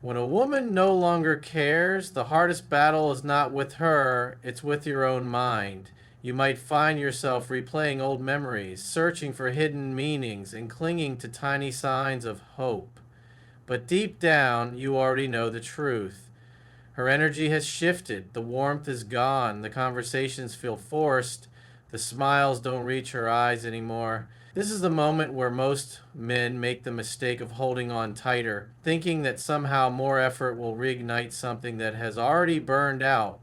When a woman no longer cares, the hardest battle is not with her, it's with your own mind. You might find yourself replaying old memories, searching for hidden meanings, and clinging to tiny signs of hope. But deep down, you already know the truth. Her energy has shifted, the warmth is gone, the conversations feel forced, the smiles don't reach her eyes anymore. This is the moment where most men make the mistake of holding on tighter, thinking that somehow more effort will reignite something that has already burned out.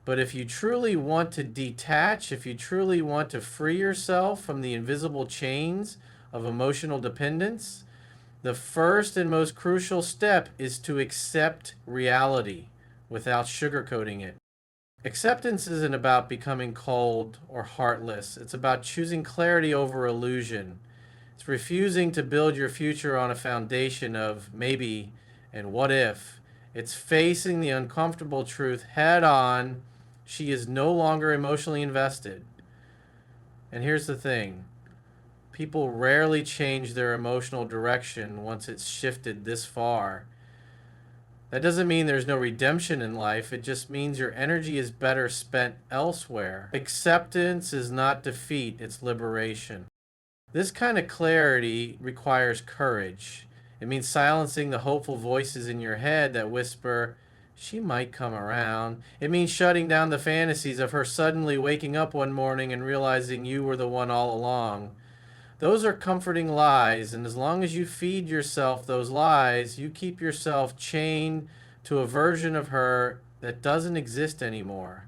But if you truly want to detach, if you truly want to free yourself from the invisible chains of emotional dependence, the first and most crucial step is to accept reality without sugarcoating it. Acceptance isn't about becoming cold or heartless. It's about choosing clarity over illusion. It's refusing to build your future on a foundation of maybe and what if. It's facing the uncomfortable truth head on. She is no longer emotionally invested. And here's the thing, people rarely change their emotional direction once it's shifted this far. That doesn't mean there's no redemption in life. It just means your energy is better spent elsewhere. Acceptance is not defeat, it's liberation. This kind of clarity requires courage. It means silencing the hopeful voices in your head that whisper, she might come around. It means shutting down the fantasies of her suddenly waking up one morning and realizing you were the one all along. Those are comforting lies, and as long as you feed yourself those lies, you keep yourself chained to a version of her that doesn't exist anymore.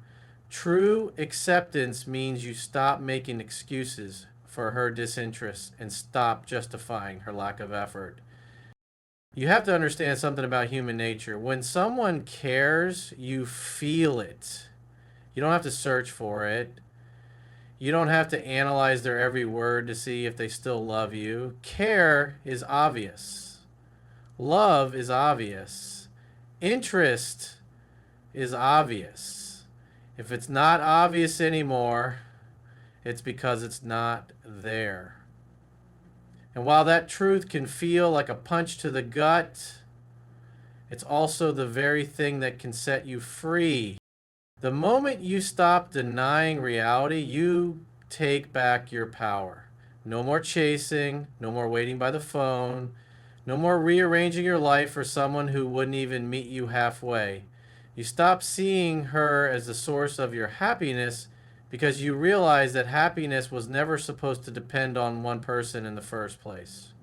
True acceptance means you stop making excuses for her disinterest and stop justifying her lack of effort. You have to understand something about human nature. When someone cares, you feel it. You don't have to search for it. You don't have to analyze their every word to see if they still love you. Care is obvious. Love is obvious. Interest is obvious. If it's not obvious anymore, it's because it's not there. And while that truth can feel like a punch to the gut, it's also the very thing that can set you free. The moment you stop denying reality, you take back your power. No more chasing, no more waiting by the phone, no more rearranging your life for someone who wouldn't even meet you halfway. You stop seeing her as the source of your happiness because you realize that happiness was never supposed to depend on one person in the first place.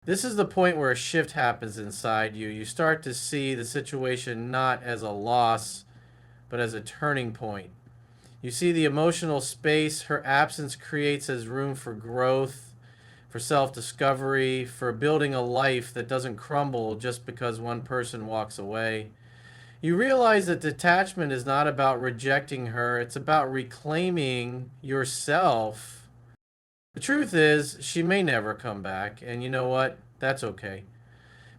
This is the point where a shift happens inside you. You start to see the situation not as a loss, but as a turning point. You see the emotional space her absence creates as room for growth, for self discovery, for building a life that doesn't crumble just because one person walks away. You realize that detachment is not about rejecting her, it's about reclaiming yourself. The truth is, she may never come back, and you know what? That's okay.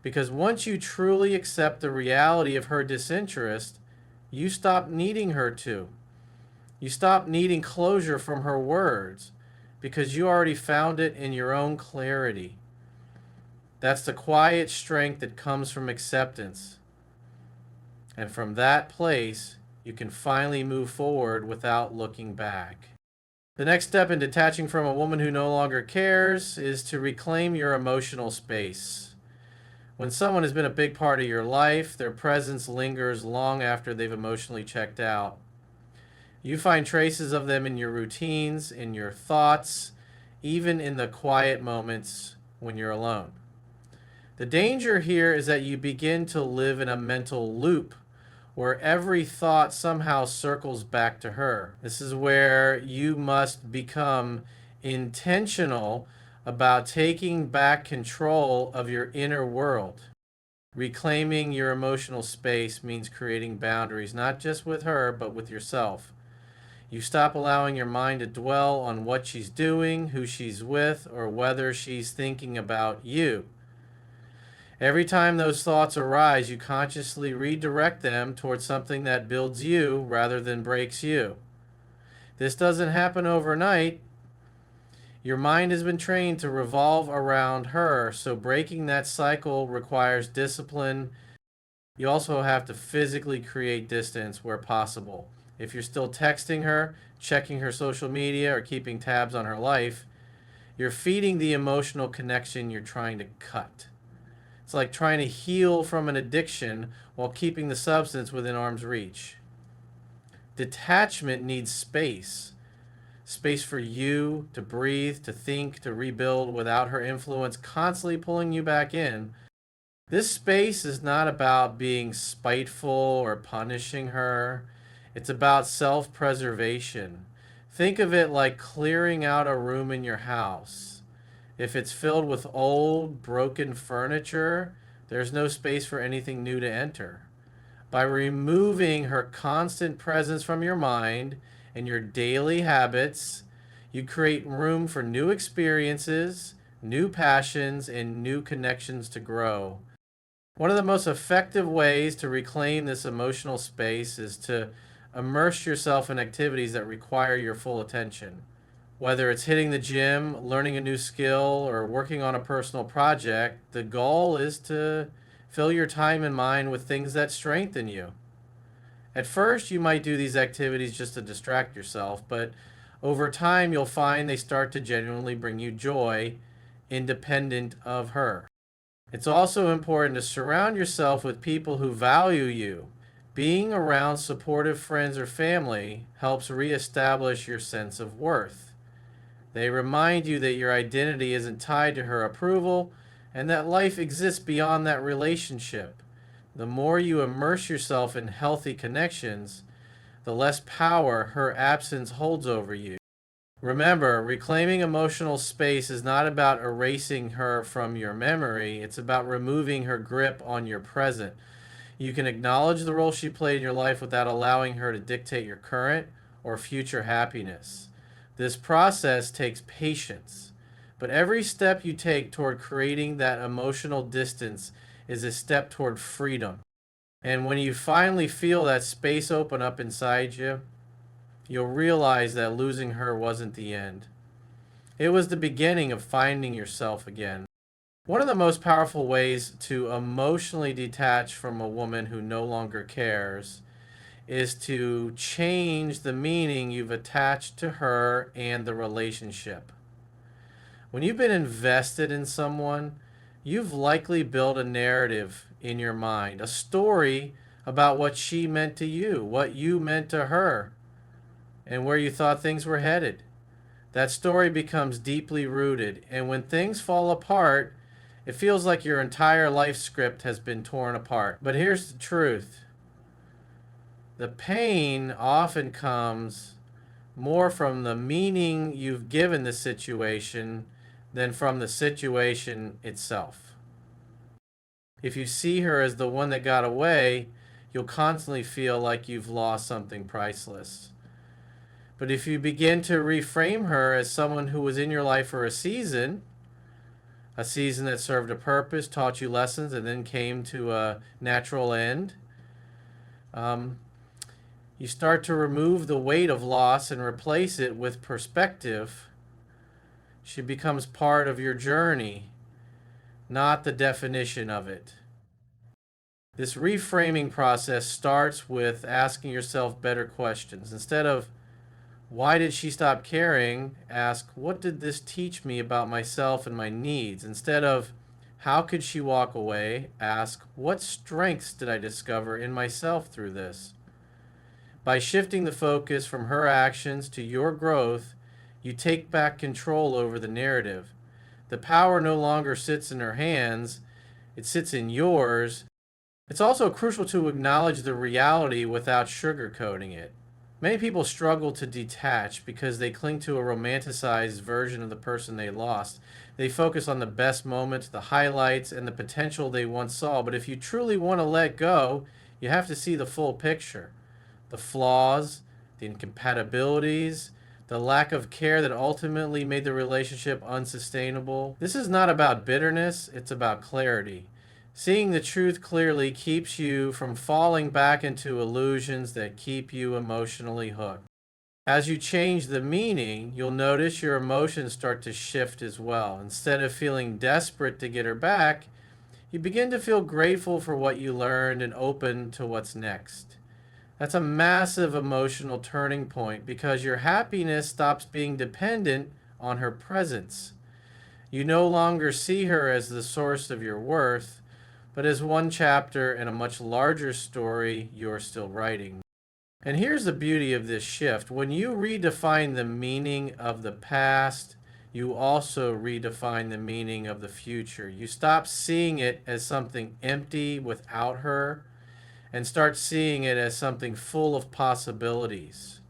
Because once you truly accept the reality of her disinterest, you stop needing her to. You stop needing closure from her words because you already found it in your own clarity. That's the quiet strength that comes from acceptance. And from that place, you can finally move forward without looking back. The next step in detaching from a woman who no longer cares is to reclaim your emotional space. When someone has been a big part of your life, their presence lingers long after they've emotionally checked out. You find traces of them in your routines, in your thoughts, even in the quiet moments when you're alone. The danger here is that you begin to live in a mental loop where every thought somehow circles back to her. This is where you must become intentional about taking back control of your inner world. Reclaiming your emotional space means creating boundaries, not just with her, but with yourself. You stop allowing your mind to dwell on what she's doing, who she's with, or whether she's thinking about you. Every time those thoughts arise, you consciously redirect them towards something that builds you rather than breaks you. This doesn't happen overnight. Your mind has been trained to revolve around her, so breaking that cycle requires discipline. You also have to physically create distance where possible. If you're still texting her, checking her social media, or keeping tabs on her life, you're feeding the emotional connection you're trying to cut. It's like trying to heal from an addiction while keeping the substance within arm's reach. Detachment needs space. Space for you to breathe, to think, to rebuild without her influence constantly pulling you back in. This space is not about being spiteful or punishing her. It's about self preservation. Think of it like clearing out a room in your house. If it's filled with old, broken furniture, there's no space for anything new to enter. By removing her constant presence from your mind and your daily habits, you create room for new experiences, new passions, and new connections to grow. One of the most effective ways to reclaim this emotional space is to immerse yourself in activities that require your full attention. Whether it's hitting the gym, learning a new skill, or working on a personal project, the goal is to fill your time and mind with things that strengthen you. At first, you might do these activities just to distract yourself, but over time, you'll find they start to genuinely bring you joy, independent of her. It's also important to surround yourself with people who value you. Being around supportive friends or family helps reestablish your sense of worth. They remind you that your identity isn't tied to her approval and that life exists beyond that relationship. The more you immerse yourself in healthy connections, the less power her absence holds over you. Remember, reclaiming emotional space is not about erasing her from your memory, it's about removing her grip on your present. You can acknowledge the role she played in your life without allowing her to dictate your current or future happiness. This process takes patience, but every step you take toward creating that emotional distance is a step toward freedom. And when you finally feel that space open up inside you, you'll realize that losing her wasn't the end. It was the beginning of finding yourself again. One of the most powerful ways to emotionally detach from a woman who no longer cares is to change the meaning you've attached to her and the relationship. When you've been invested in someone, you've likely built a narrative in your mind, a story about what she meant to you, what you meant to her, and where you thought things were headed. That story becomes deeply rooted, and when things fall apart, it feels like your entire life script has been torn apart. But here's the truth: the pain often comes more from the meaning you've given the situation than from the situation itself. If you see her as the one that got away, you'll constantly feel like you've lost something priceless. But if you begin to reframe her as someone who was in your life for a season that served a purpose, taught you lessons, and then came to a natural end, you start to remove the weight of loss and replace it with perspective. She becomes part of your journey, not the definition of it. This reframing process starts with asking yourself better questions. Instead of, why did she stop caring? Ask, what did this teach me about myself and my needs? Instead of, how could she walk away? Ask, what strengths did I discover in myself through this? By shifting the focus from her actions to your growth, you take back control over the narrative. The power no longer sits in her hands, it sits in yours. It's also crucial to acknowledge the reality without sugarcoating it. Many people struggle to detach because they cling to a romanticized version of the person they lost. They focus on the best moments, the highlights, and the potential they once saw. But if you truly want to let go, you have to see the full picture: the flaws, the incompatibilities, the lack of care that ultimately made the relationship unsustainable. This is not about bitterness, it's about clarity. Seeing the truth clearly keeps you from falling back into illusions that keep you emotionally hooked. As you change the meaning, you'll notice your emotions start to shift as well. Instead of feeling desperate to get her back, you begin to feel grateful for what you learned and open to what's next. That's a massive emotional turning point because your happiness stops being dependent on her presence. You no longer see her as the source of your worth, but as one chapter in a much larger story you're still writing. And here's the beauty of this shift. When you redefine the meaning of the past, you also redefine the meaning of the future. You stop seeing it as something empty without her and start seeing it as something full of possibilities.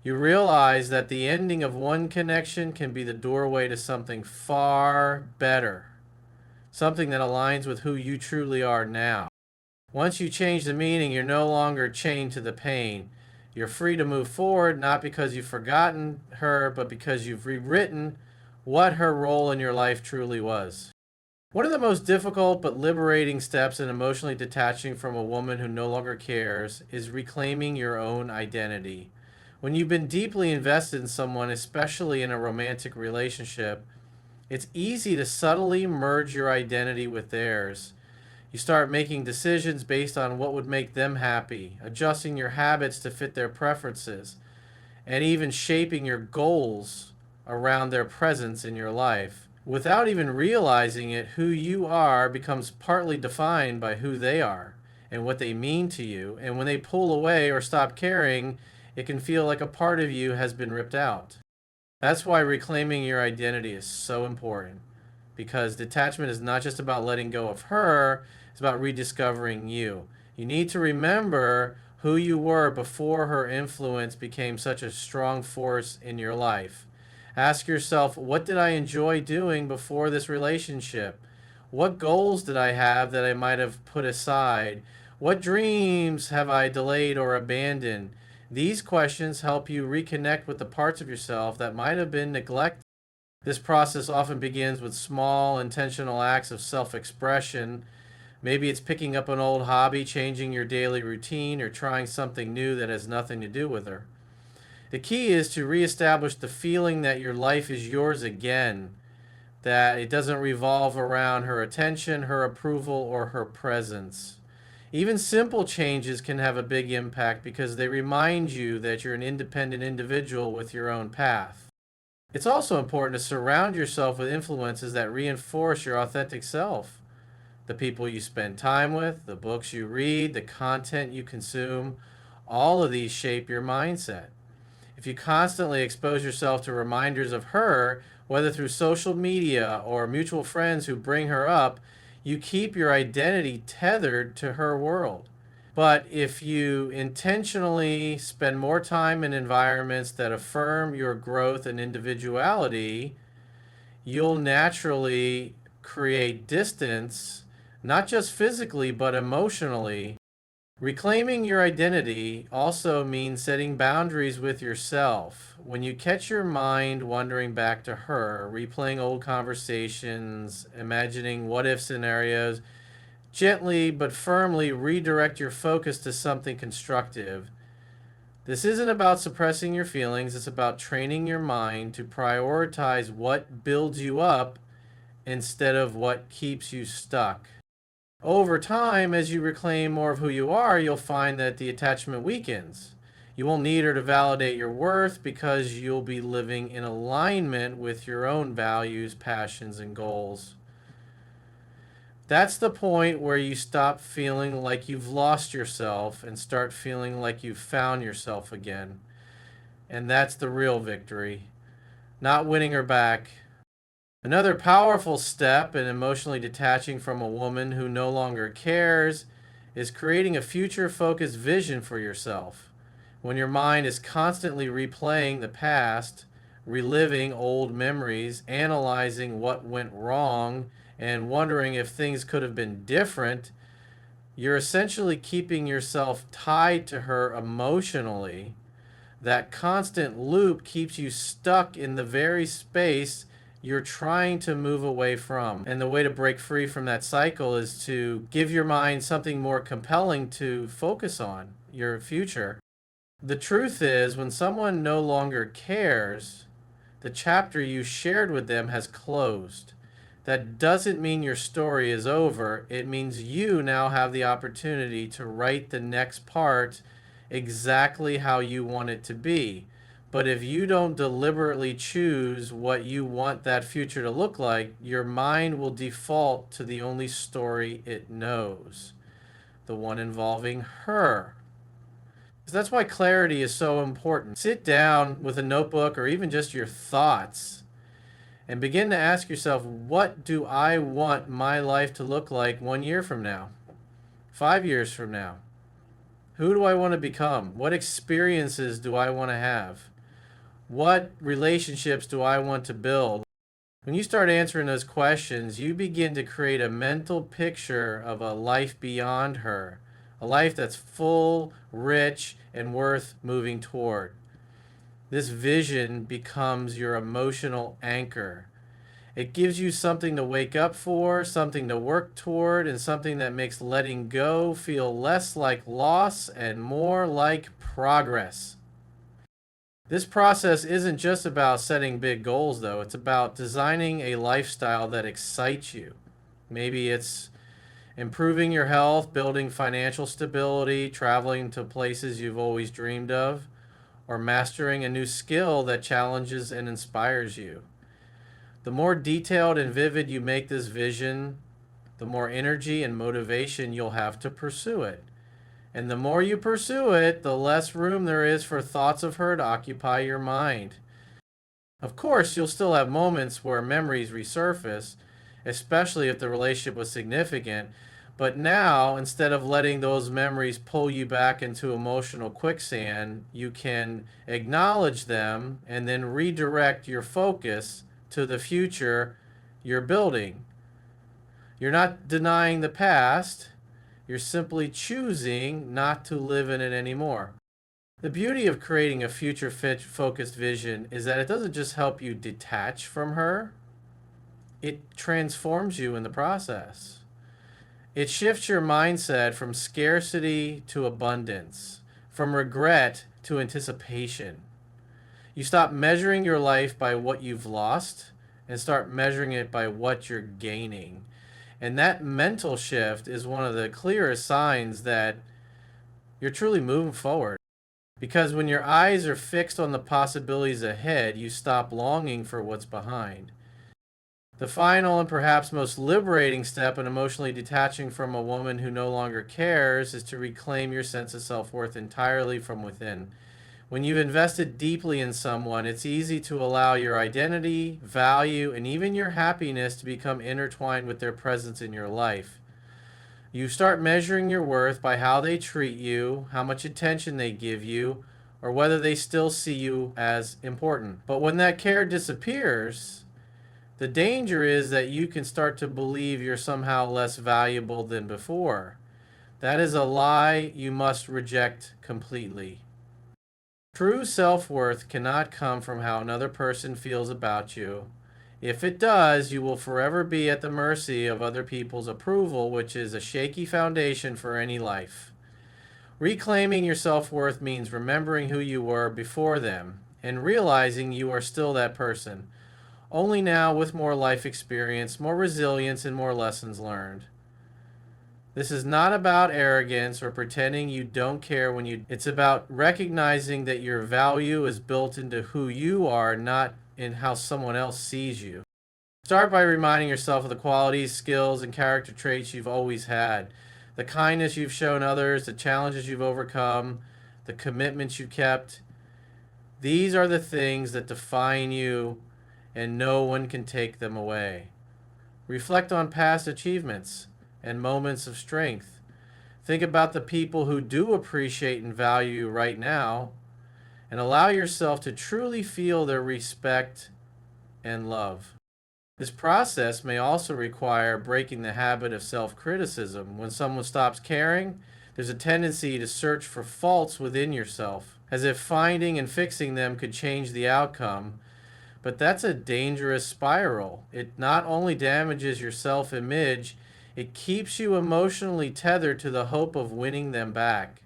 You realize that the ending of one connection can be the doorway to something far better, something that aligns with who you truly are now. Once you change the meaning, you're no longer chained to the pain. You're free to move forward, not because you've forgotten her, but because you've rewritten what her role in your life truly was. One of the most difficult but liberating steps in emotionally detaching from a woman who no longer cares is reclaiming your own identity. When you've been deeply invested in someone, especially in a romantic relationship, it's easy to subtly merge your identity with theirs. You start making decisions based on what would make them happy, adjusting your habits to fit their preferences, and even shaping your goals around their presence in your life. Without even realizing it, who you are becomes partly defined by who they are and what they mean to you. And when they pull away or stop caring, it can feel like a part of you has been ripped out. That's why reclaiming your identity is so important, because detachment is not just about letting go of her, it's about rediscovering you. You need to remember who you were before her influence became such a strong force in your life. Ask yourself, what did I enjoy doing before this relationship? What goals did I have that I might have put aside? What dreams have I delayed or abandoned? These questions help you reconnect with the parts of yourself that might have been neglected. This process often begins with small, intentional acts of self expression. Maybe it's picking up an old hobby, changing your daily routine, or trying something new that has nothing to do with her. The key is to reestablish the feeling that your life is yours again, that it doesn't revolve around her attention, her approval, or her presence. Even simple changes can have a big impact because they remind you that you're an independent individual with your own path. It's also important to surround yourself with influences that reinforce your authentic self. The people you spend time with, the books you read, the content you consume, all of these shape your mindset. If you constantly expose yourself to reminders of her, whether through social media or mutual friends who bring her up, you keep your identity tethered to her world. But if you intentionally spend more time in environments that affirm your growth and individuality, you'll naturally create distance, not just physically, but emotionally. Reclaiming your identity also means setting boundaries with yourself. When you catch your mind wandering back to her, replaying old conversations, imagining what if scenarios, gently but firmly redirect your focus to something constructive. This isn't about suppressing your feelings, it's about training your mind to prioritize what builds you up instead of what keeps you stuck. Over time, as you reclaim more of who you are, you'll find that the attachment weakens. You won't need her to validate your worth because you'll be living in alignment with your own values, passions, and goals. That's the point where you stop feeling like you've lost yourself and start feeling like you've found yourself again. And that's the real victory, not winning her back. Another powerful step in emotionally detaching from a woman who no longer cares is creating a future focused vision for yourself. When your mind is constantly replaying the past, reliving old memories, analyzing what went wrong, and wondering if things could have been different, you're essentially keeping yourself tied to her emotionally. That constant loop keeps you stuck in the very space you're trying to move away from. And the way to break free from that cycle is to give your mind something more compelling to focus on, your future. The truth is, when someone no longer cares, the chapter you shared with them has closed. That doesn't mean your story is over. It means you now have the opportunity to write the next part exactly how you want it to be. But if you don't deliberately choose what you want that future to look like, your mind will default to the only story it knows, the one involving her. So that's why clarity is so important. Sit down with a notebook or even just your thoughts and begin to ask yourself, what do I want my life to look like 1 year from now, 5 years from now? Who do I want to become? What experiences do I want to have? What relationships do I want to build? When you start answering those questions, you begin to create a mental picture of a life beyond her, a life that's full, rich, and worth moving toward. This vision becomes your emotional anchor. It gives you something to wake up for, something to work toward, and something that makes letting go feel less like loss and more like progress. This process isn't just about setting big goals, though. It's about designing a lifestyle that excites you. Maybe it's improving your health, building financial stability, traveling to places you've always dreamed of, or mastering a new skill that challenges and inspires you. The more detailed and vivid you make this vision, the more energy and motivation you'll have to pursue it. And the more you pursue it, the less room there is for thoughts of her to occupy your mind. Of course, you'll still have moments where memories resurface, especially if the relationship was significant. But now, instead of letting those memories pull you back into emotional quicksand, you can acknowledge them and then redirect your focus to the future you're building. You're not denying the past, you're simply choosing not to live in it anymore. The beauty of creating a future fit focused vision is that it doesn't just help you detach from her, it transforms you in the process. It shifts your mindset from scarcity to abundance, from regret to anticipation. You stop measuring your life by what you've lost and start measuring it by what you're gaining. And that mental shift is one of the clearest signs that you're truly moving forward. Because when your eyes are fixed on the possibilities ahead, you stop longing for what's behind. The final and perhaps most liberating step in emotionally detaching from a woman who no longer cares is to reclaim your sense of self worth entirely from within. When you've invested deeply in someone, it's easy to allow your identity, value, and even your happiness to become intertwined with their presence in your life. You start measuring your worth by how they treat you, how much attention they give you, or whether they still see you as important. But when that care disappears, the danger is that you can start to believe you're somehow less valuable than before. That is a lie you must reject completely. True self worth cannot come from how another person feels about you. If it does, you will forever be at the mercy of other people's approval, which is a shaky foundation for any life. Reclaiming your self worth means remembering who you were before them and realizing you are still that person, only now with more life experience, more resilience, and more lessons learned. This is not about arrogance or pretending you don't care when you. It's about recognizing that your value is built into who you are, not in how someone else sees you. Start by reminding yourself of the qualities, skills, and character traits you've always had. The kindness you've shown others, the challenges you've overcome, the commitments you kept. These are the things that define you, and no one can take them away. Reflect on past achievements and moments of strength. Think about the people who do appreciate and value you right now, and allow yourself to truly feel their respect and love. This process may also require breaking the habit of self-criticism. When someone stops caring, there's a tendency to search for faults within yourself, as if finding and fixing them could change the outcome. But that's a dangerous spiral. It not only damages your self-image, it keeps you emotionally tethered to the hope of winning them back.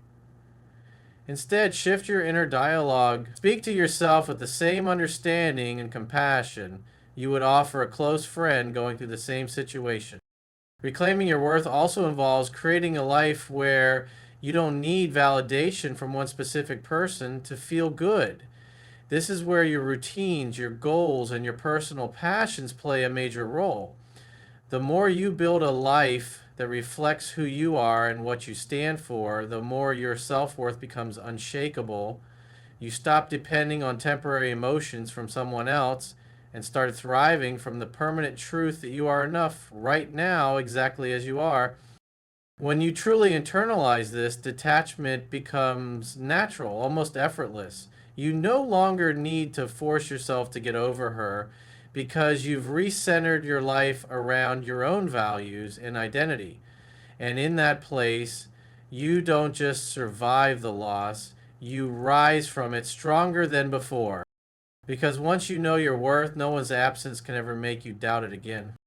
Instead, shift your inner dialogue. Speak to yourself with the same understanding and compassion you would offer a close friend going through the same situation. Reclaiming your worth also involves creating a life where you don't need validation from one specific person to feel good. This is where your routines, your goals, and your personal passions play a major role. The more you build a life that reflects who you are and what you stand for, the more your self worth becomes unshakable. You stop depending on temporary emotions from someone else and start thriving from the permanent truth that you are enough right now, exactly as you are. When you truly internalize this, detachment becomes natural, almost effortless. You no longer need to force yourself to get over her because you've recentered your life around your own values and identity. And in that place, you don't just survive the loss, you rise from it stronger than before. Because once you know your worth, no one's absence can ever make you doubt it again.